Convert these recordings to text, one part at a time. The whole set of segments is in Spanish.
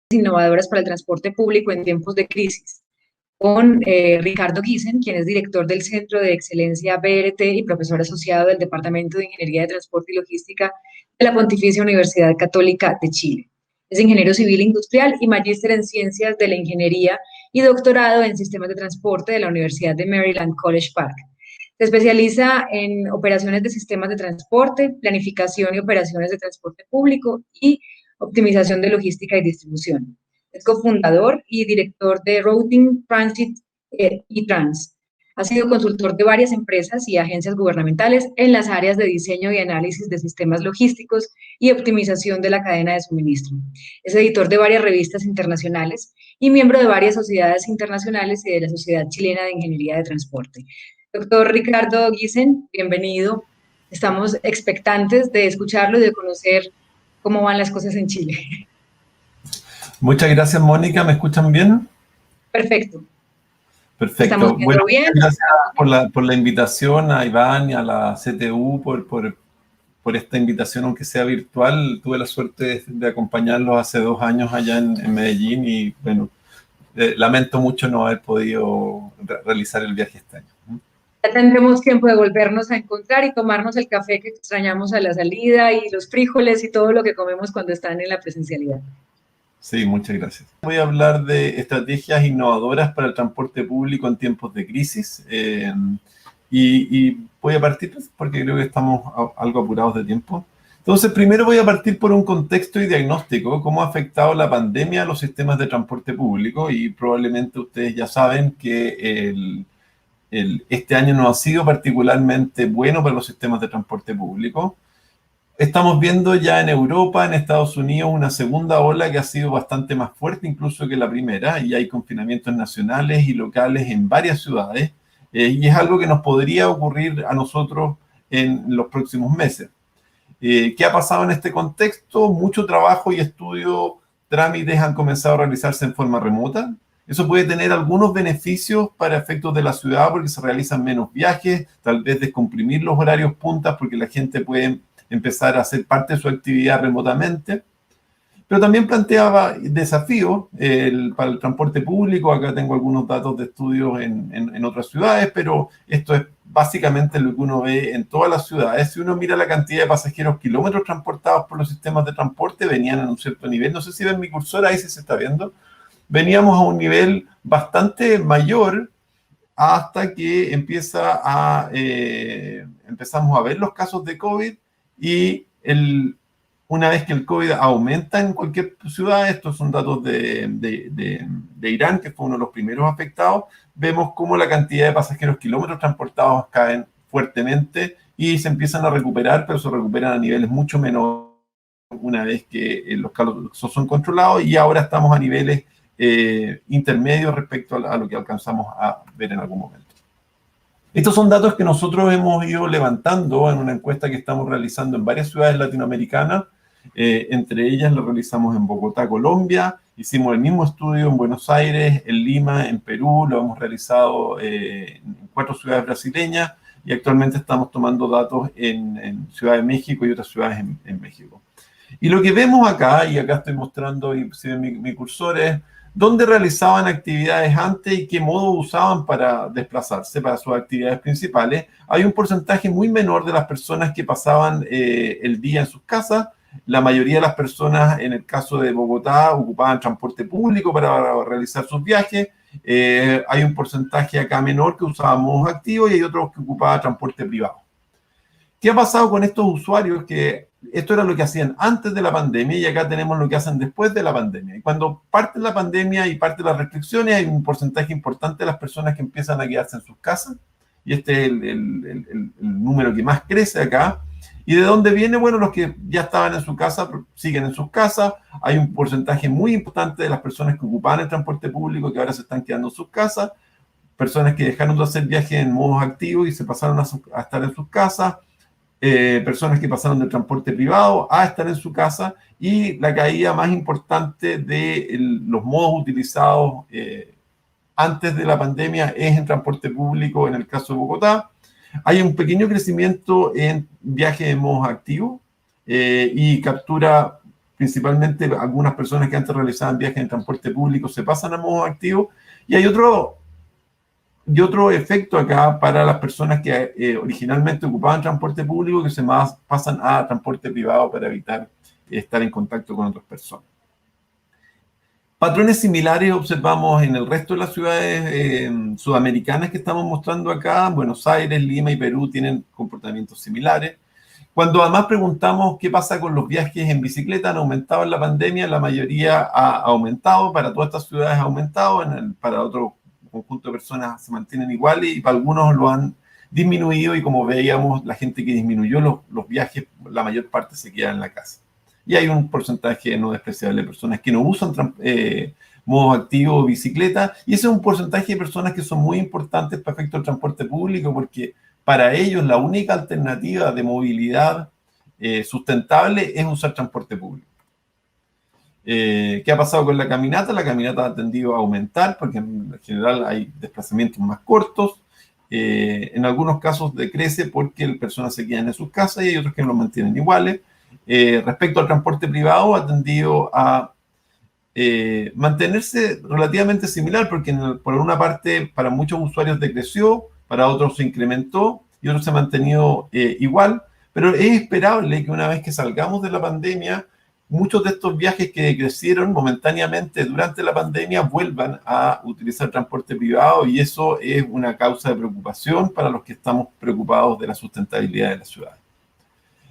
innovadoras para el transporte público en tiempos de crisis, con Ricardo Giesen, quien es director del Centro de Excelencia BRT y profesor asociado del Departamento de Ingeniería de Transporte y Logística de la Pontificia Universidad Católica de Chile. Es ingeniero civil industrial y magíster en Ciencias de la Ingeniería y doctorado en Sistemas de Transporte de la Universidad de Maryland College Park. Se especializa en operaciones de sistemas de transporte, planificación y operaciones de transporte público y optimización de logística y distribución. Es cofundador y director de Routing Transit y Trans. Ha sido consultor de varias empresas y agencias gubernamentales en las áreas de diseño y análisis de sistemas logísticos y optimización de la cadena de suministro. Es editor de varias revistas internacionales y miembro de varias sociedades internacionales y de la Sociedad Chilena de Ingeniería de Transporte. Doctor Ricardo Giesen, bienvenido. Estamos expectantes de escucharlo y de conocer cómo van las cosas en Chile. Muchas gracias, Mónica. ¿Me escuchan bien? Perfecto. Perfecto. Bueno, bien. Gracias por la invitación a Iván y a la CTU por esta invitación, aunque sea virtual. Tuve la suerte de acompañarlos hace 2 años allá en Medellín y, bueno, lamento mucho no haber podido realizar el viaje este año. Ya tendremos tiempo de volvernos a encontrar y tomarnos el café que extrañamos a la salida y los frijoles y todo lo que comemos cuando están en la presencialidad. Sí, muchas gracias. Voy a hablar de estrategias innovadoras para el transporte público en tiempos de crisis y voy a partir porque creo que estamos algo apurados de tiempo. Entonces, primero voy a partir por un contexto y diagnóstico, cómo ha afectado la pandemia a los sistemas de transporte público y probablemente ustedes ya saben que este año no ha sido particularmente bueno para los sistemas de transporte público. Estamos viendo ya en Europa, en Estados Unidos, una segunda ola que ha sido bastante más fuerte incluso que la primera, y hay confinamientos nacionales y locales en varias ciudades, y es algo que nos podría ocurrir a nosotros en los próximos meses. ¿Qué ha pasado en este contexto? Mucho trabajo y estudio, trámites han comenzado a realizarse en forma remota. Eso puede tener algunos beneficios para efectos de la ciudad porque se realizan menos viajes, tal vez descomprimir los horarios puntas porque la gente puede empezar a hacer parte de su actividad remotamente, pero también planteaba desafíos para el transporte público. Acá tengo algunos datos de estudios en otras ciudades, pero esto es básicamente lo que uno ve en todas las ciudades. Si uno mira la cantidad de pasajeros kilómetros transportados por los sistemas de transporte, venían en un cierto nivel, no sé si ven mi cursor ahí, si se está viendo, veníamos a un nivel bastante mayor hasta que empezamos a ver los casos de COVID. Y una vez que el COVID aumenta en cualquier ciudad, estos son datos de Irán, que fue uno de los primeros afectados, vemos cómo la cantidad de pasajeros kilómetros transportados caen fuertemente y se empiezan a recuperar, pero se recuperan a niveles mucho menores una vez que los casos son controlados, y ahora estamos a niveles intermedios respecto a lo que alcanzamos a ver en algún momento. Estos son datos que nosotros hemos ido levantando en una encuesta que estamos realizando en varias ciudades latinoamericanas. Entre ellas lo realizamos en Bogotá, Colombia. Hicimos el mismo estudio en Buenos Aires, en Lima, en Perú. Lo hemos realizado en 4 ciudades brasileñas y actualmente estamos tomando datos en Ciudad de México y otras ciudades en México. Y lo que vemos acá, y acá estoy mostrando, y si ven mi cursor, es dónde realizaban actividades antes y qué modo usaban para desplazarse para sus actividades principales. Hay un porcentaje muy menor de las personas que pasaban el día en sus casas. La mayoría de las personas, en el caso de Bogotá, ocupaban transporte público para realizar sus viajes. Hay un porcentaje acá menor que usaba modos activos y hay otros que ocupaban transporte privado. ¿Qué ha pasado con estos usuarios? Que esto era lo que hacían antes de la pandemia y acá tenemos lo que hacen después de la pandemia. Y cuando parte la pandemia y parte las restricciones, hay un porcentaje importante de las personas que empiezan a quedarse en sus casas. Y este es el número que más crece acá. ¿Y de dónde viene? Bueno, los que ya estaban en su casa siguen en sus casas. Hay un porcentaje muy importante de las personas que ocupaban el transporte público que ahora se están quedando en sus casas. Personas que dejaron de hacer viajes en modos activos y se pasaron a estar en sus casas. Personas que pasaron del transporte privado a estar en su casa, y la caída más importante de los modos utilizados antes de la pandemia es en transporte público en el caso de Bogotá. Hay un pequeño crecimiento en viajes de modos activos y captura principalmente algunas personas que antes realizaban viajes en transporte público se pasan a modo activo. Y hay otro efecto acá para las personas que originalmente ocupaban transporte público, que pasan a transporte privado para evitar estar en contacto con otras personas. Patrones similares observamos en el resto de las ciudades sudamericanas que estamos mostrando acá. Buenos Aires, Lima y Perú tienen comportamientos similares. Cuando además preguntamos qué pasa con los viajes en bicicleta, ¿han aumentado en la pandemia? La mayoría ha aumentado, para todas estas ciudades ha aumentado, para otro conjunto de personas se mantienen iguales y para algunos lo han disminuido, y como veíamos, la gente que disminuyó los viajes, la mayor parte se queda en la casa. Y hay un porcentaje no despreciable de personas que no usan modo activo o bicicleta, y ese es un porcentaje de personas que son muy importantes para efecto del transporte público, porque para ellos la única alternativa de movilidad sustentable es usar transporte público. ¿Qué ha pasado con la caminata? La caminata ha tendido a aumentar porque en general hay desplazamientos más cortos. En algunos casos decrece porque las personas se quedan en sus casas y hay otros que lo mantienen iguales. Respecto al transporte privado, ha tendido a mantenerse relativamente similar porque por una parte para muchos usuarios decreció, para otros se incrementó y otros se ha mantenido igual, pero es esperable que una vez que salgamos de la pandemia, muchos de estos viajes que decrecieron momentáneamente durante la pandemia vuelvan a utilizar transporte privado, y eso es una causa de preocupación para los que estamos preocupados de la sustentabilidad de la ciudad.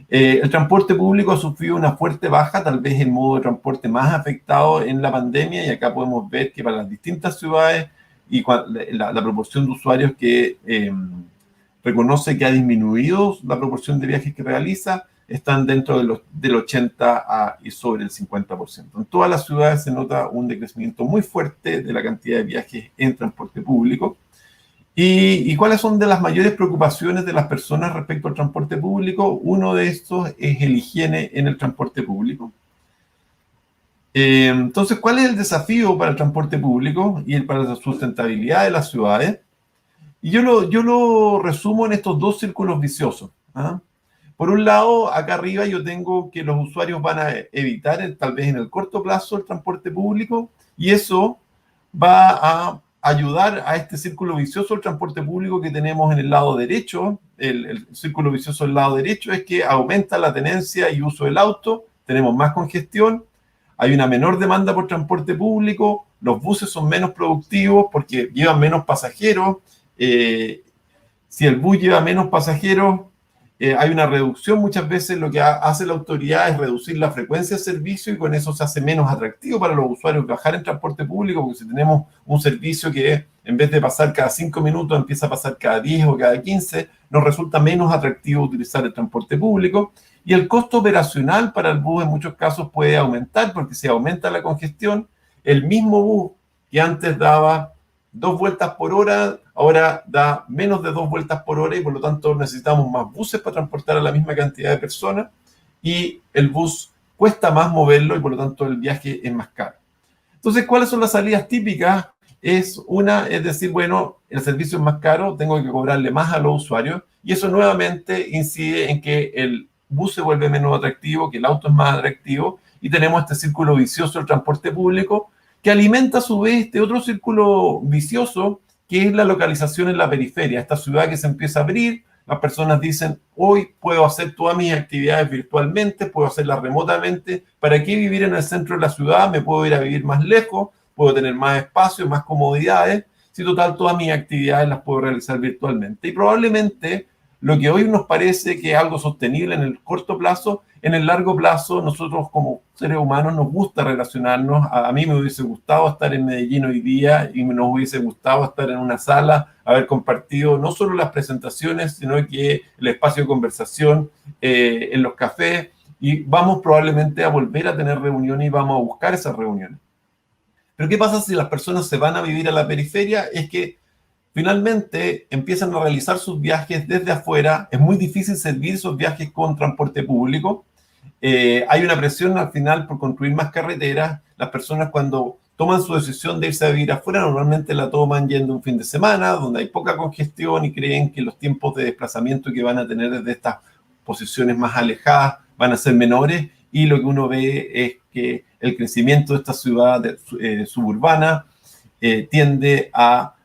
El transporte público ha sufrido una fuerte baja, tal vez el modo de transporte más afectado en la pandemia, y acá podemos ver que para las distintas ciudades y la proporción de usuarios que reconoce que ha disminuido la proporción de viajes que realiza, están dentro del 80 y sobre el 50%. En todas las ciudades se nota un decrecimiento muy fuerte de la cantidad de viajes en transporte público. ¿Y cuáles son de las mayores preocupaciones de las personas respecto al transporte público? Uno de estos es el higiene en el transporte público. Entonces, ¿cuál es el desafío para el transporte público y para la sustentabilidad de las ciudades? Y yo lo resumo en estos dos círculos viciosos. Por un lado, acá arriba yo tengo que los usuarios van a evitar, tal vez en el corto plazo, el transporte público, y eso va a ayudar a este círculo vicioso del transporte público que tenemos en el lado derecho. El círculo vicioso del lado derecho es que aumenta la tenencia y uso del auto, tenemos más congestión, hay una menor demanda por transporte público, los buses son menos productivos porque llevan menos pasajeros. Si el bus lleva menos pasajeros, hay una reducción. Muchas veces lo que hace la autoridad es reducir la frecuencia de servicio, y con eso se hace menos atractivo para los usuarios viajar en transporte público, porque si tenemos un servicio que en vez de pasar cada 5 minutos empieza a pasar cada 10 o cada 15, nos resulta menos atractivo utilizar el transporte público. Y el costo operacional para el bus en muchos casos puede aumentar, porque si aumenta la congestión, el mismo bus que antes daba 2 vueltas por hora, ahora da menos de 2 vueltas por hora, y por lo tanto necesitamos más buses para transportar a la misma cantidad de personas, y el bus cuesta más moverlo y por lo tanto el viaje es más caro. Entonces, ¿cuáles son las salidas típicas? Es decir, bueno, el servicio es más caro, tengo que cobrarle más a los usuarios, y eso nuevamente incide en que el bus se vuelve menos atractivo, que el auto es más atractivo, y tenemos este círculo vicioso del transporte público, que alimenta a su vez este otro círculo vicioso, que es la localización en la periferia. Esta ciudad que se empieza a abrir, las personas dicen, hoy puedo hacer todas mis actividades virtualmente, puedo hacerlas remotamente, ¿para qué vivir en el centro de la ciudad? Me puedo ir a vivir más lejos, puedo tener más espacio, más comodidades, si total todas mis actividades las puedo realizar virtualmente. Y probablemente lo que hoy nos parece que es algo sostenible en el corto plazo, en el largo plazo, nosotros como seres humanos nos gusta relacionarnos. A mí me hubiese gustado estar en Medellín hoy día, y nos hubiese gustado estar en una sala, haber compartido no solo las presentaciones, sino que el espacio de conversación en los cafés, y vamos probablemente a volver a tener reuniones y vamos a buscar esas reuniones. Pero ¿qué pasa si las personas se van a vivir a la periferia? Es que finalmente empiezan a realizar sus viajes desde afuera. Es muy difícil servir esos viajes con transporte público. Hay una presión al final por construir más carreteras. Las personas, cuando toman su decisión de irse a vivir afuera, normalmente la toman yendo un fin de semana, donde hay poca congestión, y creen que los tiempos de desplazamiento que van a tener desde estas posiciones más alejadas van a ser menores, y lo que uno ve es que el crecimiento de esta ciudad suburbana tiende a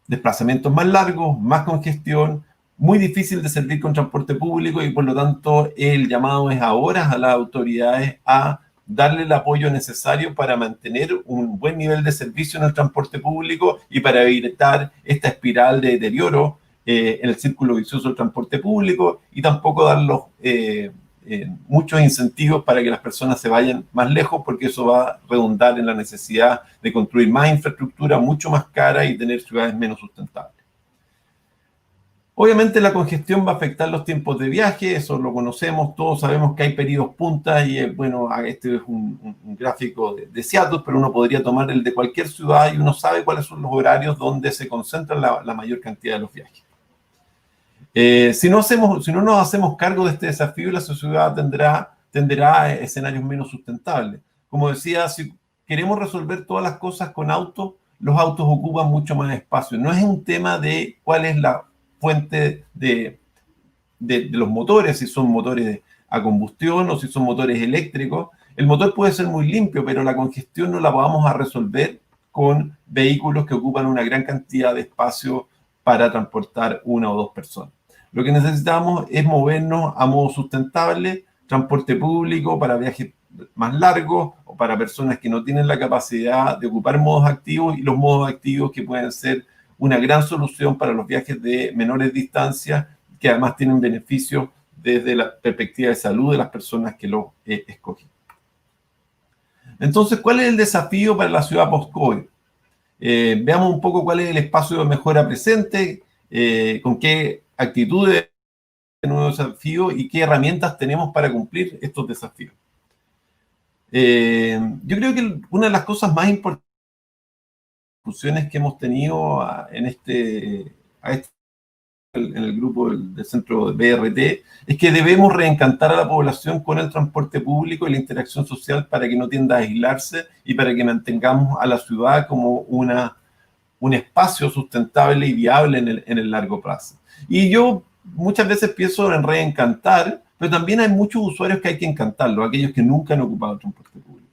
desplazamientos más largos, más congestión, muy difícil de servir con transporte público y por lo tanto el llamado es ahora a las autoridades a darle el apoyo necesario para mantener un buen nivel de servicio en el transporte público y para evitar esta espiral de deterioro en el círculo vicioso del transporte público y tampoco dar muchos incentivos para que las personas se vayan más lejos, porque eso va a redundar en la necesidad de construir más infraestructura mucho más cara y tener ciudades menos sustentables. Obviamente la congestión va a afectar los tiempos de viaje, eso lo conocemos, todos sabemos que hay periodos punta y bueno, este es un gráfico de Seattle, pero uno podría tomar el de cualquier ciudad y uno sabe cuáles son los horarios donde se concentra la mayor cantidad de los viajes. Si no nos hacemos cargo de este desafío, la sociedad tenderá a escenarios menos sustentables. Como decía, si queremos resolver todas las cosas con autos, los autos ocupan mucho más espacio. No es un tema de cuál es la fuente de los motores, si son motores a combustión o si son motores eléctricos. El motor puede ser muy limpio, pero la congestión no la vamos a resolver con vehículos que ocupan una gran cantidad de espacio para transportar una o dos personas. Lo que necesitamos es movernos a modo sustentable, transporte público para viajes más largos o para personas que no tienen la capacidad de ocupar modos activos y los modos activos que pueden ser una gran solución para los viajes de menores distancias, que además tienen beneficios desde la perspectiva de salud de las personas que lo escogen. Entonces, ¿cuál es el desafío para la ciudad post-COVID? Veamos un poco cuál es el espacio de mejora presente, con qué actitudes de nuevo desafío y qué herramientas tenemos para cumplir estos desafíos. Yo creo que una de las cosas más importantes que hemos tenido en el grupo del centro de BRT es que debemos reencantar a la población con el transporte público y la interacción social para que no tienda a aislarse y para que mantengamos a la ciudad como un espacio sustentable y viable en el largo plazo. Y yo muchas veces pienso en reencantar, pero también hay muchos usuarios que hay que encantarlos, aquellos que nunca han ocupado el transporte público.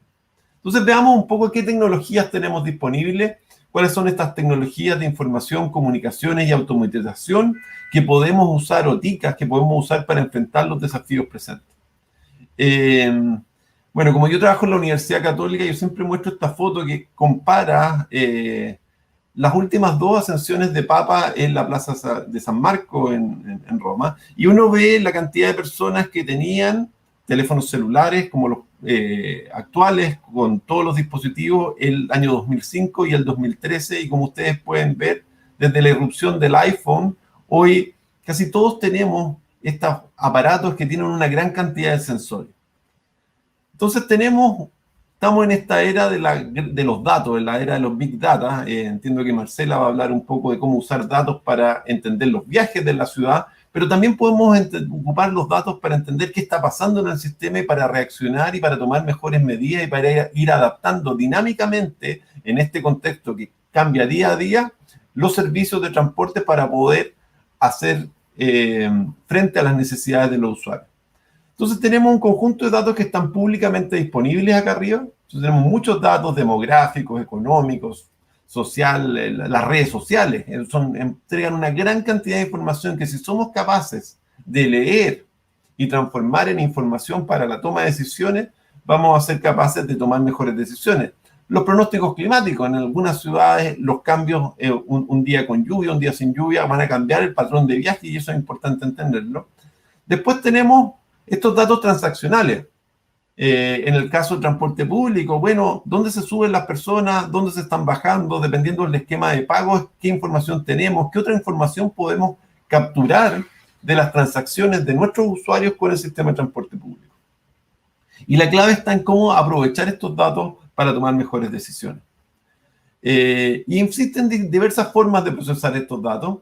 Entonces veamos un poco qué tecnologías tenemos disponibles, cuáles son estas tecnologías de información, comunicaciones y automatización que podemos usar, o TICas que podemos usar para enfrentar los desafíos presentes. Bueno, como yo trabajo en la Universidad Católica, yo siempre muestro esta foto que compara las últimas 2 ascensiones de Papa en la Plaza de San Marco en Roma, y uno ve la cantidad de personas que tenían teléfonos celulares como los actuales, con todos los dispositivos, el año 2005 y el 2013, y como ustedes pueden ver, desde la irrupción del iPhone, hoy casi todos tenemos estos aparatos que tienen una gran cantidad de sensores. Entonces estamos en esta era de los datos, en la era de los Big Data. Entiendo que Marcela va a hablar un poco de cómo usar datos para entender los viajes de la ciudad, pero también podemos ocupar los datos para entender qué está pasando en el sistema y para reaccionar y para tomar mejores medidas y para ir adaptando dinámicamente en este contexto que cambia día a día los servicios de transporte para poder hacer frente a las necesidades de los usuarios. Entonces tenemos un conjunto de datos que están públicamente disponibles acá arriba. Entonces tenemos muchos datos demográficos, económicos, social, las redes sociales. Entregan una gran cantidad de información que si somos capaces de leer y transformar en información para la toma de decisiones, vamos a ser capaces de tomar mejores decisiones. Los pronósticos climáticos, en algunas ciudades los cambios, un día con lluvia, un día sin lluvia, van a cambiar el patrón de viaje y eso es importante entenderlo. Después tenemos estos datos transaccionales. En el caso del transporte público, bueno, ¿dónde se suben las personas? ¿Dónde se están bajando? Dependiendo del esquema de pagos, ¿qué información tenemos? ¿Qué otra información podemos capturar de las transacciones de nuestros usuarios con el sistema de transporte público? Y la clave está en cómo aprovechar estos datos para tomar mejores decisiones. Y existen diversas formas de procesar estos datos.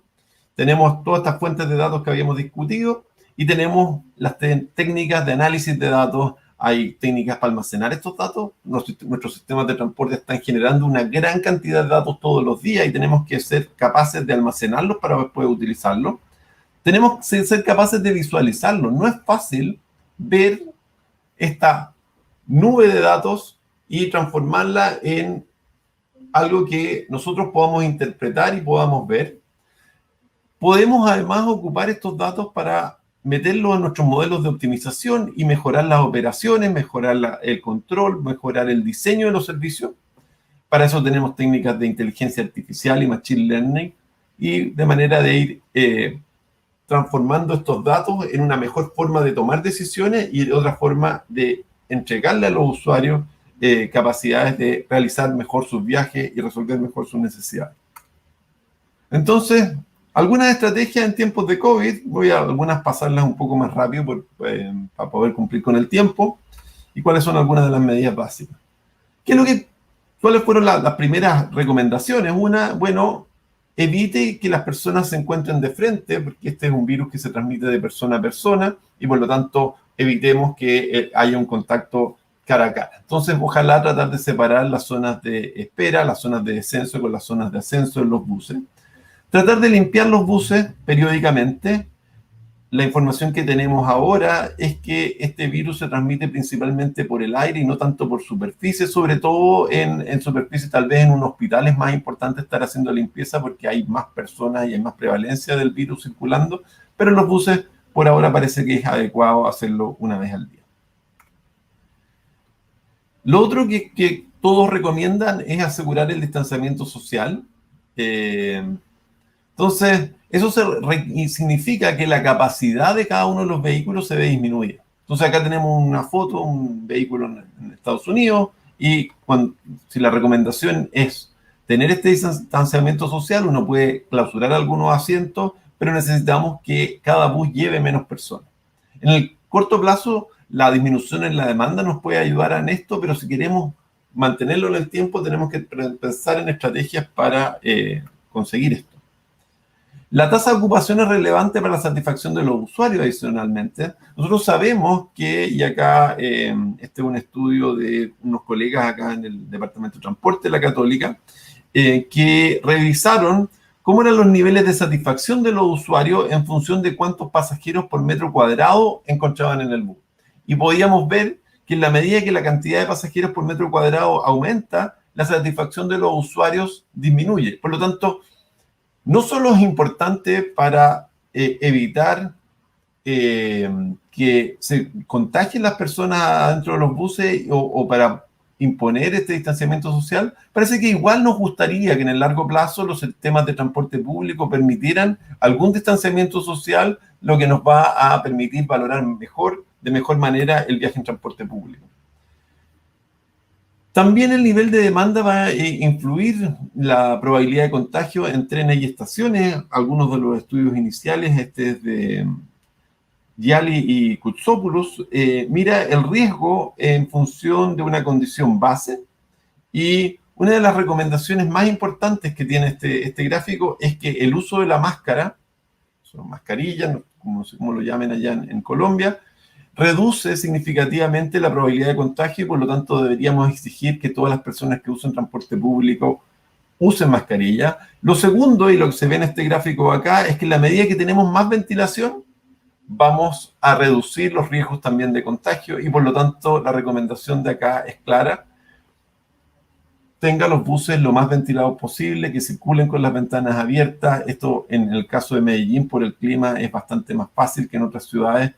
Tenemos todas estas fuentes de datos que habíamos discutido y tenemos las técnicas de análisis de datos. Hay técnicas para almacenar estos datos. Nuestros sistemas de transporte están generando una gran cantidad de datos todos los días y tenemos que ser capaces de almacenarlos para después utilizarlos. Tenemos que ser capaces de visualizarlos. No es fácil ver esta nube de datos y transformarla en algo que nosotros podamos interpretar y podamos ver. Podemos además ocupar estos datos para meterlos en nuestros modelos de optimización y mejorar las operaciones, mejorar el control, mejorar el diseño de los servicios. Para eso tenemos técnicas de inteligencia artificial y machine learning, y de manera de ir transformando estos datos en una mejor forma de tomar decisiones y otra forma de entregarle a los usuarios capacidades de realizar mejor sus viajes y resolver mejor sus necesidades. Entonces, algunas estrategias en tiempos de COVID, voy a algunas pasarlas un poco más rápido para poder cumplir con el tiempo, y cuáles son algunas de las medidas básicas. ¿Cuáles fueron las primeras recomendaciones? Una, bueno, evite que las personas se encuentren de frente, porque este es un virus que se transmite de persona a persona, y por lo tanto evitemos que haya un contacto cara a cara. Entonces, ojalá tratar de separar las zonas de espera, las zonas de descenso con las zonas de ascenso en los buses. Tratar de limpiar los buses periódicamente. La información que tenemos ahora es que este virus se transmite principalmente por el aire y no tanto por superficie, sobre todo en superficie, tal vez en un hospital es más importante estar haciendo limpieza porque hay más personas y hay más prevalencia del virus circulando, pero en los buses por ahora parece que es adecuado hacerlo una vez al día. Lo otro que todos recomiendan es asegurar el distanciamiento social. Entonces, eso significa que la capacidad de cada uno de los vehículos se ve disminuida. Entonces, acá tenemos una foto, un vehículo en Estados Unidos, y si la recomendación es tener este distanciamiento social, uno puede clausurar algunos asientos, pero necesitamos que cada bus lleve menos personas. En el corto plazo, la disminución en la demanda nos puede ayudar en esto, pero si queremos mantenerlo en el tiempo, tenemos que pensar en estrategias para conseguir esto. La tasa de ocupación es relevante para la satisfacción de los usuarios adicionalmente. Nosotros sabemos que, y acá este es un estudio de unos colegas acá en el Departamento de Transporte de la Católica, que revisaron cómo eran los niveles de satisfacción de los usuarios en función de cuántos pasajeros por metro cuadrado encontraban en el bus. Y podíamos ver que en la medida que la cantidad de pasajeros por metro cuadrado aumenta, la satisfacción de los usuarios disminuye. Por lo tanto, no solo es importante para evitar que se contagien las personas dentro de los buses o para imponer este distanciamiento social, parece que igual nos gustaría que en el largo plazo los sistemas de transporte público permitieran algún distanciamiento social, lo que nos va a permitir valorar de mejor manera el viaje en transporte público. También el nivel de demanda va a influir la probabilidad de contagio en trenes y estaciones. Algunos de los estudios iniciales, este es de Yali y Koutsopoulos, mira el riesgo en función de una condición base, y una de las recomendaciones más importantes que tiene este gráfico es que el uso de la máscara, son mascarillas, como lo llamen allá en Colombia, reduce significativamente la probabilidad de contagio, y por lo tanto deberíamos exigir que todas las personas que usen transporte público usen mascarilla. Lo segundo, y lo que se ve en este gráfico acá, es que en la medida que tenemos más ventilación, vamos a reducir los riesgos también de contagio, y por lo tanto la recomendación de acá es clara: tenga los buses lo más ventilados posible, que circulen con las ventanas abiertas. Esto en el caso de Medellín por el clima es bastante más fácil que en otras ciudades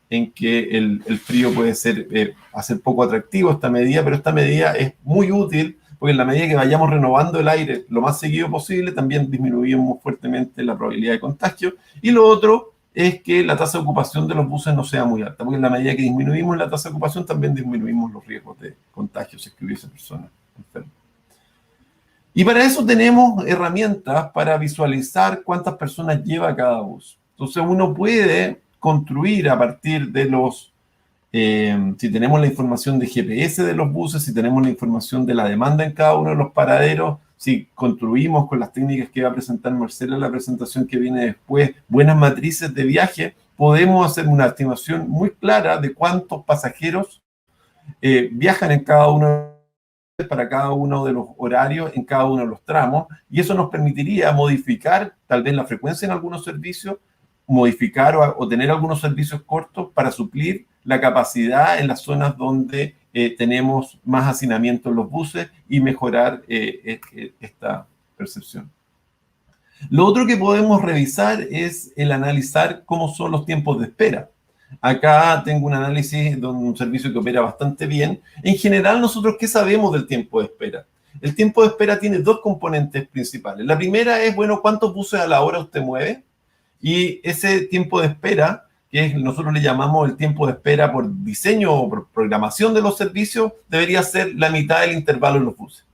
en que el frío puede hacer poco atractivo esta medida, pero esta medida es muy útil porque en la medida que vayamos renovando el aire lo más seguido posible, también disminuimos fuertemente la probabilidad de contagio. Y lo otro es que la tasa de ocupación de los buses no sea muy alta, porque en la medida que disminuimos la tasa de ocupación, también disminuimos los riesgos de contagio si es que hubiese personas enfermas. Y para eso tenemos herramientas para visualizar cuántas personas lleva cada bus. Entonces uno puede construir a partir de si tenemos la información de GPS de los buses, si tenemos la información de la demanda en cada uno de los paraderos, si construimos con las técnicas que va a presentar Marcela en la presentación que viene después, buenas matrices de viaje, podemos hacer una estimación muy clara de cuántos pasajeros viajan en cada uno para cada uno de los horarios, en cada uno de los tramos, y eso nos permitiría modificar tal vez la frecuencia en algunos servicios, modificar o tener algunos servicios cortos para suplir la capacidad en las zonas donde tenemos más hacinamiento en los buses y mejorar esta percepción. Lo otro que podemos revisar es el analizar cómo son los tiempos de espera. Acá tengo un análisis de un servicio que opera bastante bien. En general, nosotros, ¿qué sabemos del tiempo de espera? El tiempo de espera tiene dos componentes principales. La primera es, bueno, ¿cuántos buses a la hora usted mueve? Y ese tiempo de espera, nosotros le llamamos el tiempo de espera por diseño o por programación de los servicios, debería ser la mitad del intervalo en los buses.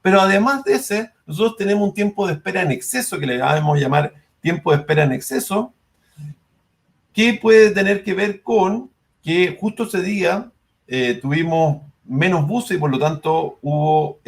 Pero además de ese, nosotros tenemos un tiempo de espera en exceso, que le vamos a llamar tiempo de espera en exceso, que puede tener que ver con que justo ese día tuvimos menos buses y por lo tanto hubo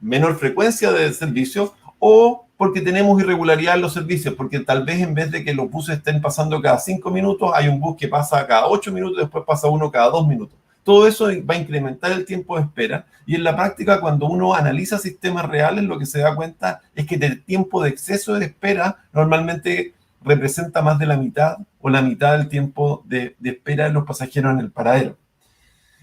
menor frecuencia de servicio, o porque tenemos irregularidad en los servicios, porque tal vez en vez de que los buses estén pasando cada 5 minutos, hay un bus que pasa cada 8 minutos y después pasa uno cada 2 minutos. Todo eso va a incrementar el tiempo de espera y en la práctica cuando uno analiza sistemas reales lo que se da cuenta es que el tiempo de exceso de espera normalmente representa más de la mitad o la mitad del tiempo de espera de los pasajeros en el paradero.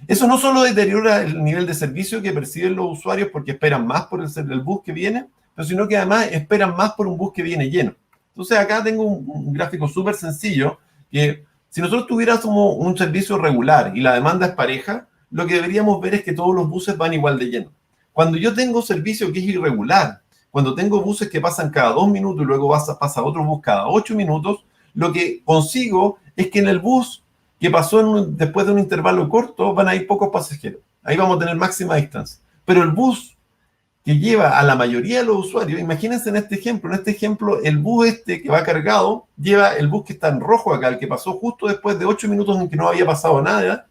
Eso no solo deteriora el nivel de servicio que perciben los usuarios porque esperan más por el bus que viene, pero sino que además esperan más por un bus que viene lleno. Entonces acá tengo un gráfico súper sencillo que si nosotros tuviéramos un servicio regular y la demanda es pareja, lo que deberíamos ver es que todos los buses van igual de llenos. Cuando yo tengo servicio que es irregular, cuando tengo buses que pasan cada 2 minutos y luego pasa otro bus cada 8 minutos, lo que consigo es que en el bus que pasó después de un intervalo corto van a ir pocos pasajeros. Ahí vamos a tener máxima distancia. Pero el bus que lleva a la mayoría de los usuarios, imagínense en este ejemplo el bus que va cargado, lleva el bus que está en rojo acá, el que pasó justo después de 8 minutos en que no había pasado nada,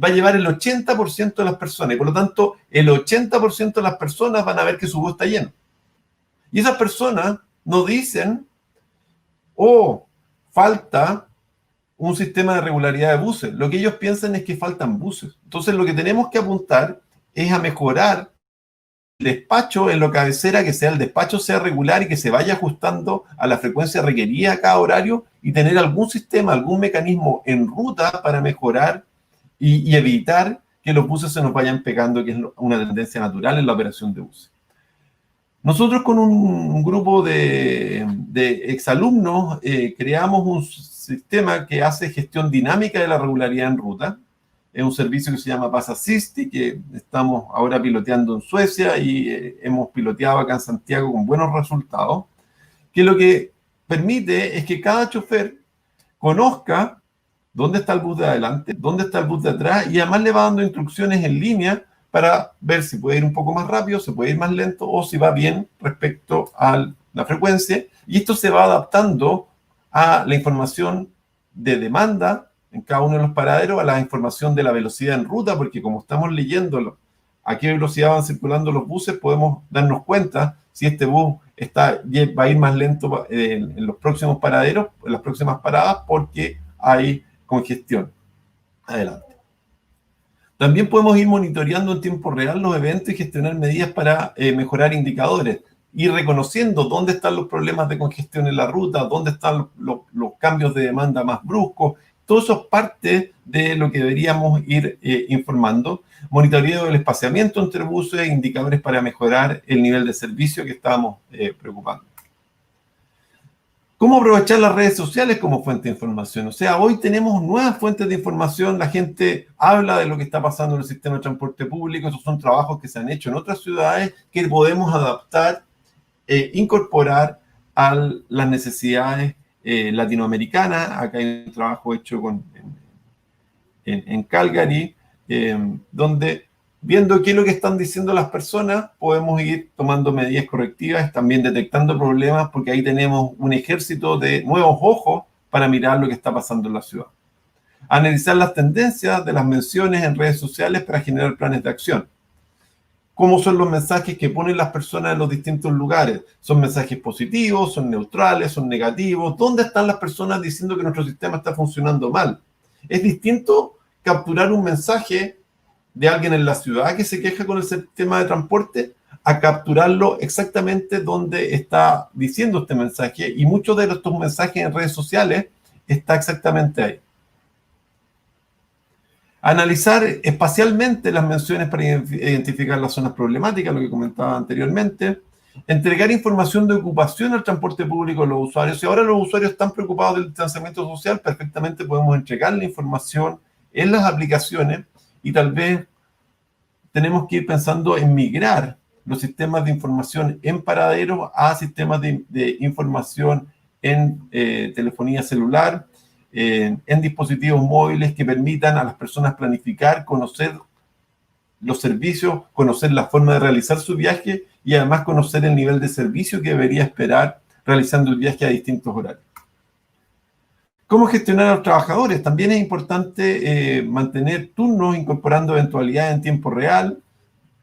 va a llevar el 80% de las personas, y por lo tanto el 80% de las personas van a ver que su bus está lleno. Y esas personas nos dicen, falta un sistema de regularidad de buses. Lo que ellos piensan es que faltan buses. Entonces lo que tenemos que apuntar es a mejorar despacho en la cabecera, que sea el despacho sea regular y que se vaya ajustando a la frecuencia requerida a cada horario y tener algún sistema, algún mecanismo en ruta para mejorar y evitar que los buses se nos vayan pegando, que es una tendencia natural en la operación de buses. Nosotros con un grupo de exalumnos creamos un sistema que hace gestión dinámica de la regularidad en ruta. Es un servicio que se llama Pass Assist y que estamos ahora piloteando en Suecia y hemos piloteado acá en Santiago con buenos resultados, que lo que permite es que cada chofer conozca dónde está el bus de adelante, dónde está el bus de atrás y además le va dando instrucciones en línea para ver si puede ir un poco más rápido, si puede ir más lento o si va bien respecto a la frecuencia. Y esto se va adaptando a la información de demanda en cada uno de los paraderos, a la información de la velocidad en ruta, porque como estamos leyendo a qué velocidad van circulando los buses, podemos darnos cuenta si este bus va a ir más lento en los próximos paraderos, en las próximas paradas, porque hay congestión. Adelante. También podemos ir monitoreando en tiempo real los eventos y gestionar medidas para mejorar indicadores, ir reconociendo dónde están los problemas de congestión en la ruta, dónde están los cambios de demanda más bruscos. Todo eso es parte de lo que deberíamos ir informando. Monitoreo del espaciamiento entre buses, indicadores para mejorar el nivel de servicio que estábamos preocupando. ¿Cómo aprovechar las redes sociales como fuente de información? O sea, hoy tenemos nuevas fuentes de información, la gente habla de lo que está pasando en el sistema de transporte público, esos son trabajos que se han hecho en otras ciudades que podemos adaptar, incorporar a las necesidades latinoamericanas. Acá hay un trabajo hecho en Calgary, donde viendo qué es lo que están diciendo las personas, podemos ir tomando medidas correctivas, también detectando problemas, porque ahí tenemos un ejército de nuevos ojos para mirar lo que está pasando en la ciudad. Analizar las tendencias de las menciones en redes sociales para generar planes de acción. ¿Cómo son los mensajes que ponen las personas en los distintos lugares? ¿Son mensajes positivos? ¿Son neutrales? ¿Son negativos? ¿Dónde están las personas diciendo que nuestro sistema está funcionando mal? Es distinto capturar un mensaje de alguien en la ciudad que se queja con el sistema de transporte a capturarlo exactamente donde está diciendo este mensaje. Y muchos de estos mensajes en redes sociales está exactamente ahí. Analizar espacialmente las menciones para identificar las zonas problemáticas, lo que comentaba anteriormente. Entregar información de ocupación al transporte público a los usuarios. Si ahora los usuarios están preocupados del distanciamiento social, perfectamente podemos entregar la información en las aplicaciones y tal vez tenemos que ir pensando en migrar los sistemas de información en paraderos a sistemas de información en telefonía celular, en dispositivos móviles que permitan a las personas planificar, conocer los servicios, conocer la forma de realizar su viaje y además conocer el nivel de servicio que debería esperar realizando el viaje a distintos horarios. ¿Cómo gestionar a los trabajadores? También es importante mantener turnos incorporando eventualidades en tiempo real.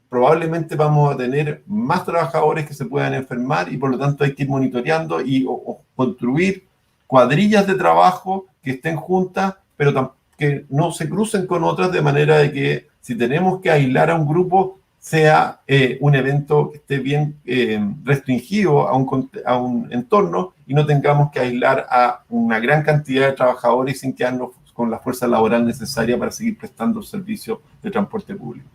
Probablemente vamos a tener más trabajadores que se puedan enfermar y por lo tanto hay que ir monitoreando y o construir cuadrillas de trabajo que estén juntas, pero que no se crucen con otras, de manera de que si tenemos que aislar a un grupo, sea un evento que esté bien restringido a un entorno y no tengamos que aislar a una gran cantidad de trabajadores sin quedarnos con la fuerza laboral necesaria para seguir prestando servicios de transporte público.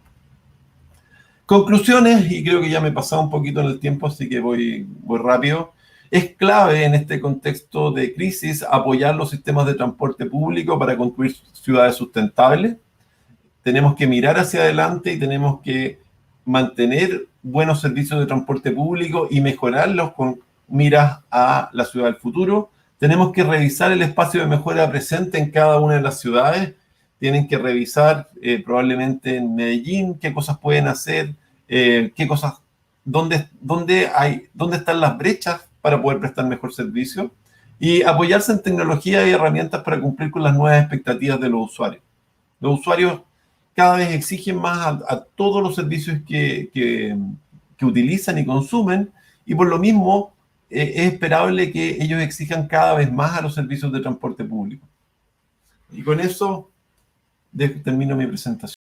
Conclusiones, y creo que ya me he pasado un poquito en el tiempo, así que voy rápido. Es clave en este contexto de crisis apoyar los sistemas de transporte público para construir ciudades sustentables. Tenemos que mirar hacia adelante y tenemos que mantener buenos servicios de transporte público y mejorarlos con miras a la ciudad del futuro. Tenemos que revisar el espacio de mejora presente en cada una de las ciudades. Tienen que revisar probablemente en Medellín qué cosas pueden hacer, qué cosas, dónde están las brechas para poder prestar mejor servicio y apoyarse en tecnología y herramientas para cumplir con las nuevas expectativas de los usuarios. Los usuarios cada vez exigen más a todos los servicios que utilizan y consumen y por lo mismo es esperable que ellos exijan cada vez más a los servicios de transporte público. Y con eso termino mi presentación.